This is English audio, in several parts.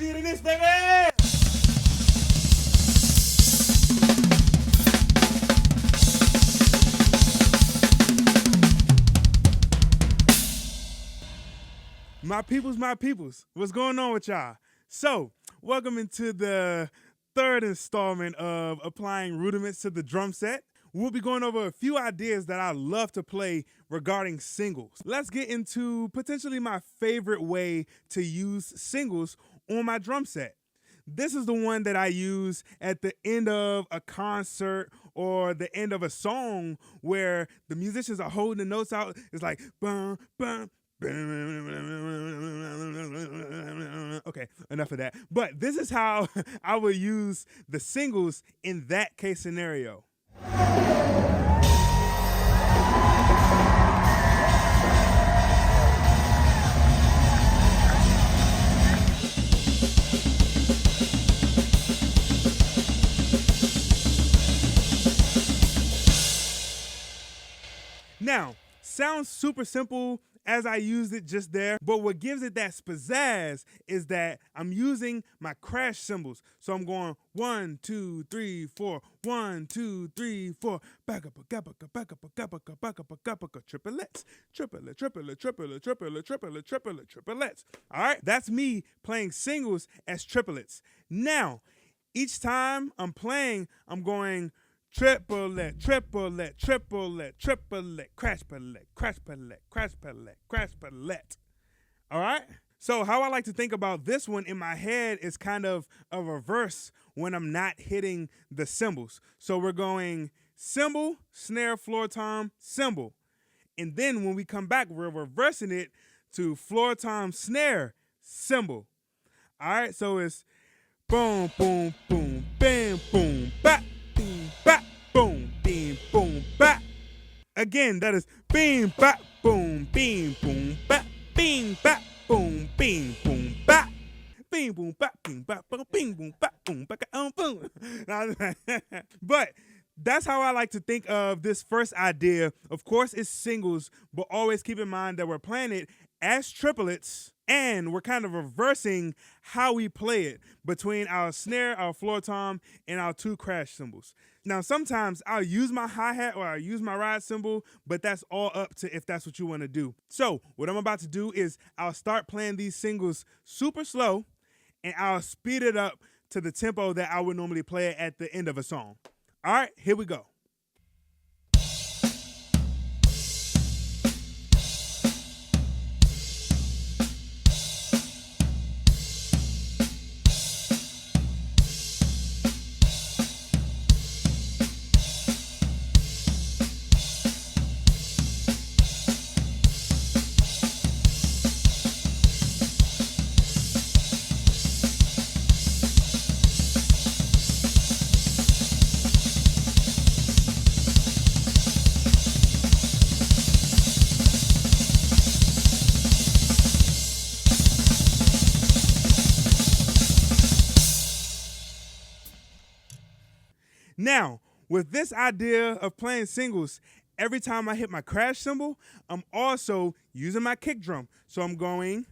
easier than this, baby! My peoples, what's going on with y'all? So, welcome into the third installment of applying rudiments to the drum set. We'll be going over a few ideas that I love to play regarding singles. Let's get into potentially my favorite way to use singles on my drum set. This is the one that I use at the end of a concert or the end of a song where the musicians are holding the notes out. It's like, bum, bum, okay, enough of that. But this is how I would use the singles in that case scenario. Now, sounds super simple as I used it just there, but what gives it that pizzazz is that I'm using my crash cymbals. So I'm going 1, 2, 3, 4, 1, 2, 3, 4, back up, triplets, triplets. All right, that's me playing singles as triplets. Now, each time I'm playing, I'm going triplet, triplet, triplet, triplet, crash palette, crash palette, crash palette, crash palette. All right? So how I like to think about this one in my head is kind of a reverse when I'm not hitting the cymbals. So we're going cymbal, snare, floor tom, cymbal. And then when we come back, we're reversing it to floor tom, snare, cymbal. All right? So it's boom, boom, boom, bam, boom, bap. Bap, boom, beam, boom, bap. Again, that is beam, bap, boom, beam, boom, bap, beam, bap, boom, beam, boom, bap. Beam, boom, bap, beam, bap, boom, boom, bap, boom, boom. But that's how I like to think of this first idea. Of course, it's singles, but always keep in mind that we're playing it as triplets, and we're kind of reversing how we play it between our snare, our floor tom, and our two crash cymbals. Now, sometimes I'll use my hi-hat or I'll use my ride cymbal, but that's all up to if that's what you want to do. So what I'm about to do is I'll start playing these singles super slow, and I'll speed it up to the tempo that I would normally play it at the end of a song. All right, here we go. Now, with this idea of playing singles, every time I hit my crash cymbal, I'm also using my kick drum. So I'm going.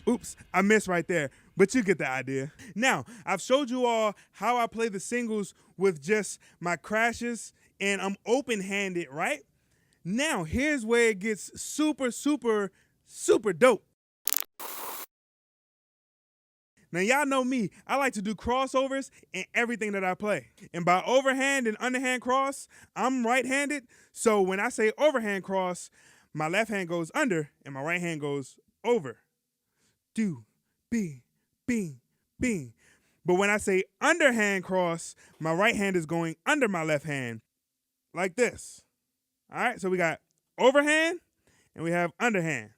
Oops, I missed right there, but you get the idea. Now, I've showed you all how I play the singles with just my crashes, and I'm open-handed, right? Now, here's where it gets super, super, super dope. Now, y'all know me. I like to do crossovers in everything that I play. And by overhand and underhand cross, I'm right-handed. So when I say overhand cross, my left hand goes under and my right hand goes over. Do, bing, bing, bing. But when I say underhand cross, my right hand is going under my left hand, like this. All right, so we got overhand and we have underhand.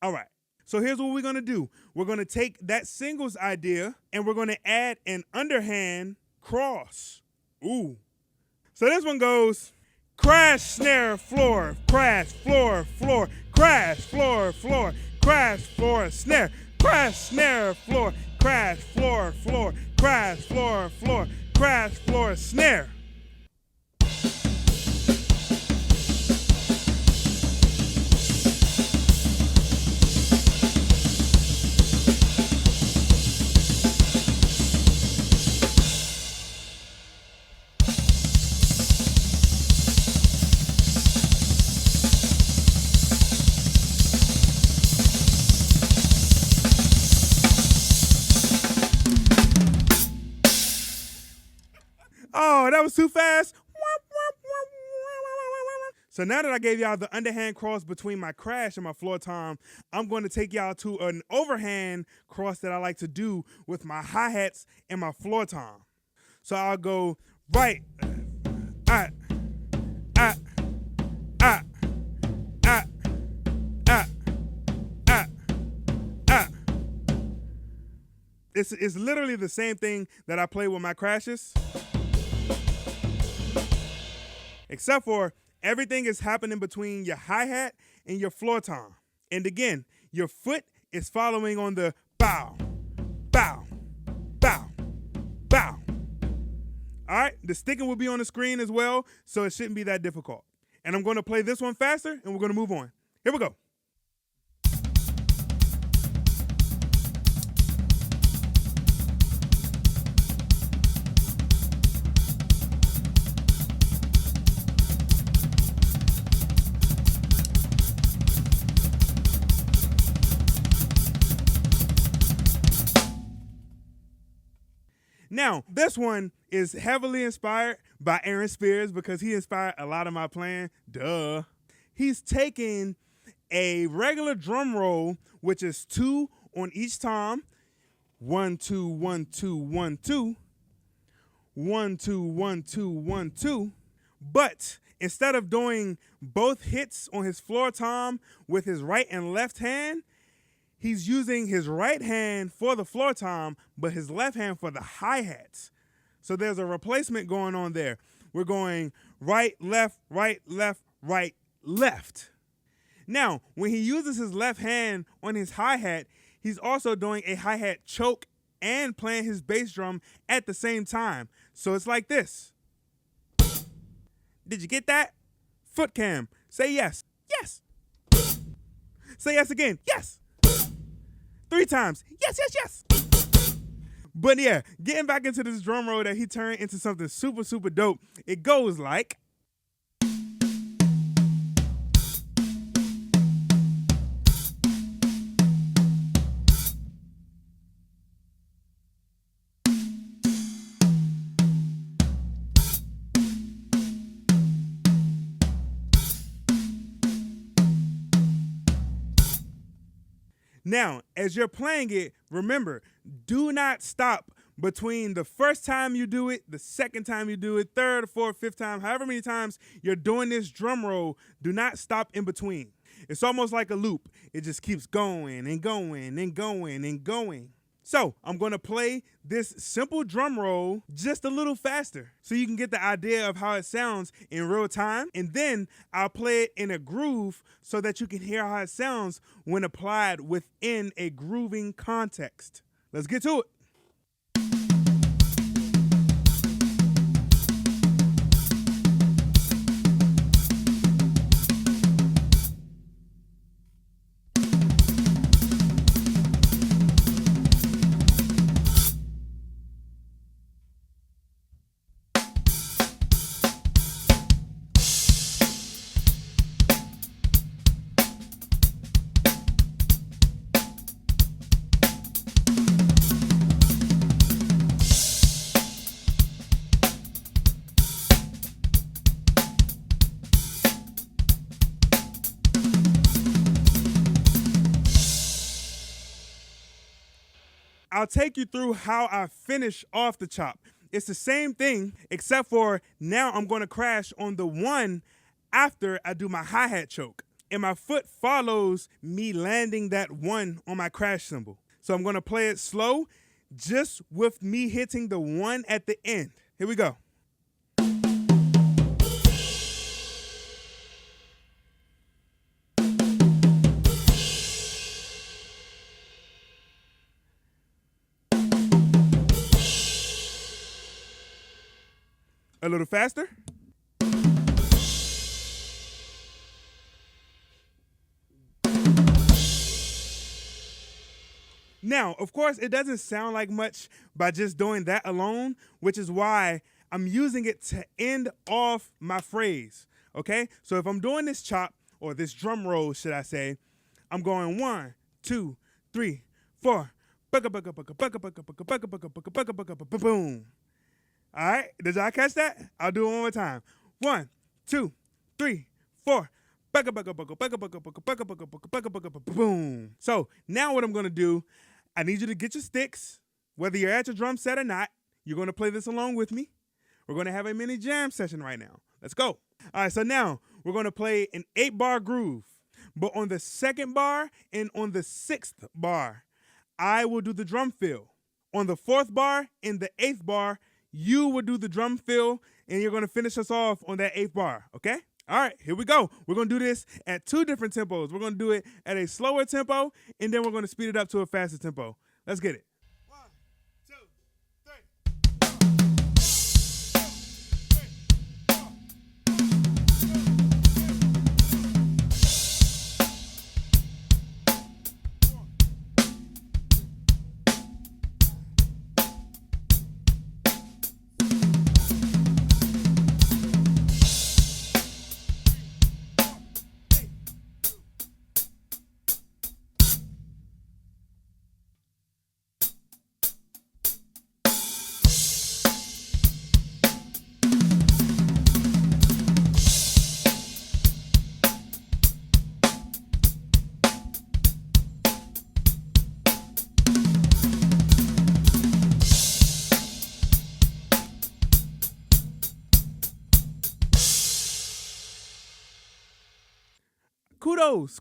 All right. So here's what we're going to do. We're going to take that singles idea and we're going to add an underhand cross. Ooh. So this one goes crash, snare, floor, crash, floor, floor, crash, floor, floor, crash, floor, snare, crash, snare, floor, crash, floor, floor, crash, floor, floor, crash, floor, snare. that was too fast. So now that I gave y'all the underhand cross between my crash and my floor tom, I'm going to take y'all to an overhand cross that I like to do with my hi-hats and my floor tom. So I'll go right, ah, ah, ah, ah, ah, ah, ah. It's literally the same thing that I play with my crashes, except for everything is happening between your hi-hat and your floor tom. And again, your foot is following on the bow, bow, bow, bow. All right, the sticking will be on the screen as well, so it shouldn't be that difficult. And I'm going to play this one faster, and we're going to move on. Here we go. Now, this one is heavily inspired by Aaron Spears because he inspired a lot of my playing. Duh. He's taking a regular drum roll, which is 2 on each tom. 1, 2, 1, 2, 1, 2. 1, 2, 1, 2, 1, 2. But instead of doing both hits on his floor tom with his right and left hand, he's using his right hand for the floor tom, but his left hand for the hi-hats. So there's a replacement going on there. We're going right, left, right, left, right, left. Now, when he uses his left hand on his hi-hat, he's also doing a hi-hat choke and playing his bass drum at the same time. So it's like this. Did you get that? Foot cam. Say yes. Yes. Say yes again. Yes. 3 times. Yes, yes, yes. But yeah, getting back into this drum roll that he turned into something super, super dope. It goes like. Now, as you're playing it, remember, do not stop between the first time you do it, the second time you do it, third, fourth, fifth time, however many times you're doing this drum roll, do not stop in between. It's almost like a loop. It just keeps going and going and going and going. So I'm going to play this simple drum roll just a little faster so you can get the idea of how it sounds in real time. And then I'll play it in a groove so that you can hear how it sounds when applied within a grooving context. Let's get to it. I'll take you through how I finish off the chop. It's the same thing, except for now I'm going to crash on the 1 after I do my hi-hat choke. And my foot follows me landing that 1 on my crash cymbal. So I'm going to play it slow, just with me hitting the 1 at the end. Here we go. A little faster. Now, of course, it doesn't sound like much by just doing that alone, which is why I'm using it to end off my phrase, okay? So if I'm doing this chop, or this drum roll, should I say, I'm going 1, 2, 3, 4, boom. All right, did y'all catch that? I'll do it one more time. 1, 2, 3, 4. Boom. So now what I'm gonna do, I need you to get your sticks, whether you're at your drum set or not. You're gonna play this along with me. We're gonna have a mini jam session right now. Let's go. All right, so now we're gonna play an 8-bar groove, but on the 2nd bar and on the 6th bar, I will do the drum fill. On the 4th bar and the 8th bar, you will do the drum fill, and you're gonna finish us off on that 8th bar, okay? All right, here we go. We're gonna do this at 2 different tempos. We're gonna do it at a slower tempo, and then we're gonna speed it up to a faster tempo. Let's get it. 1, 2, 3.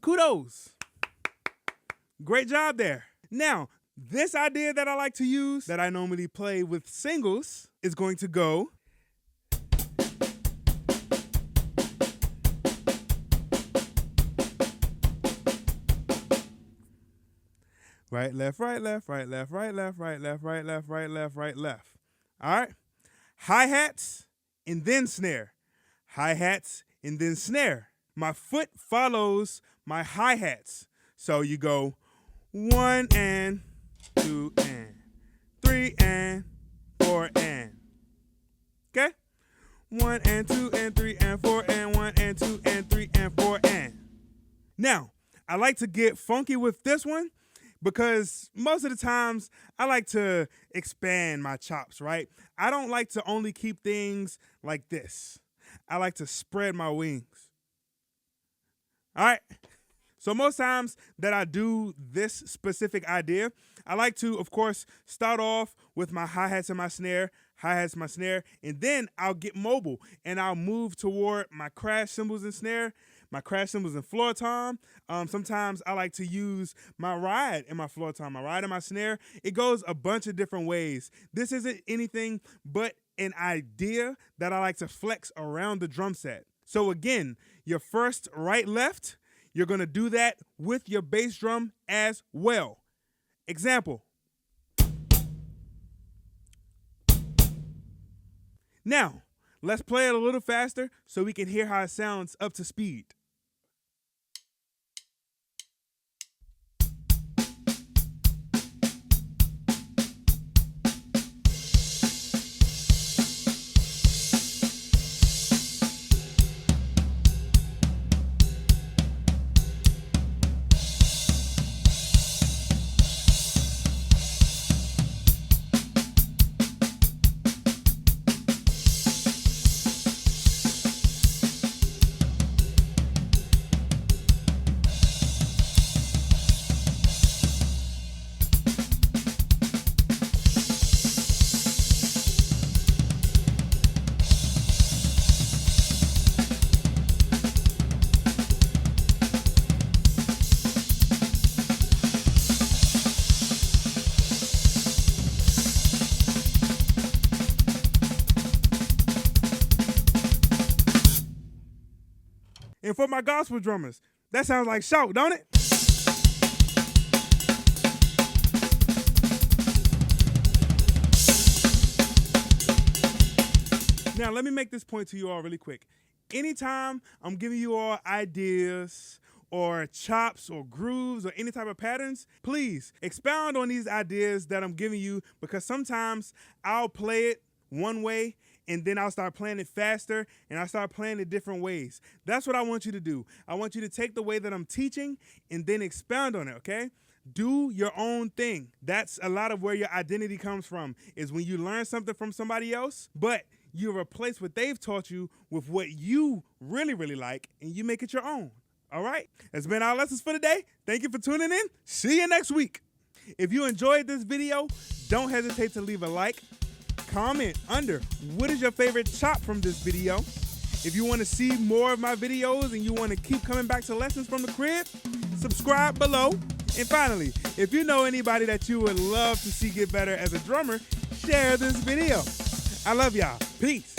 Kudos. Great job there. Now, this idea that I like to use, that I normally play with singles, is going to go. Right, left, right, left, right, left, right, left, right, left, right, left, right, left, right, left. All right. Hi-hats and then snare. Hi-hats and then snare. My foot follows my hi-hats. So you go 1 and 2 and 3 and 4 and. Okay? 1 and 2 and 3 and 4 and 1 and 2 and 3 and 4 and. Now, I like to get funky with this one because most of the times I like to expand my chops, right? I don't like to only keep things like this. I like to spread my wings. All right. So most times that I do this specific idea, I like to, of course, start off with my hi-hats and my snare, hi-hats, my snare, and then I'll get mobile and I'll move toward my crash cymbals and snare, my crash cymbals and floor tom. Sometimes I like to use my ride and my floor tom, my ride and my snare. It goes a bunch of different ways. This isn't anything but an idea that I like to flex around the drum set. So again, your first right left, you're going to do that with your bass drum as well. Example. Now, let's play it a little faster so we can hear how it sounds up to speed. And for my gospel drummers, that sounds like shout, don't it? Now, let me make this point to you all really quick. Anytime I'm giving you all ideas or chops or grooves or any type of patterns, please expound on these ideas that I'm giving you, because sometimes I'll play it one way and then I'll start playing it faster, and I'll start playing it different ways. That's what I want you to do. I want you to take the way that I'm teaching and then expound on it, okay? Do your own thing. That's a lot of where your identity comes from, is when you learn something from somebody else, but you replace what they've taught you with what you really, really like, and you make it your own. All right? That's been our lessons for today. Thank you for tuning in. See you next week. If you enjoyed this video, don't hesitate to leave a like. Comment under what is your favorite chop from this video. If you want to see more of my videos and you want to keep coming back to Lessons from the Crib, subscribe below. And finally, if you know anybody that you would love to see get better as a drummer, share this video. I love y'all. Peace.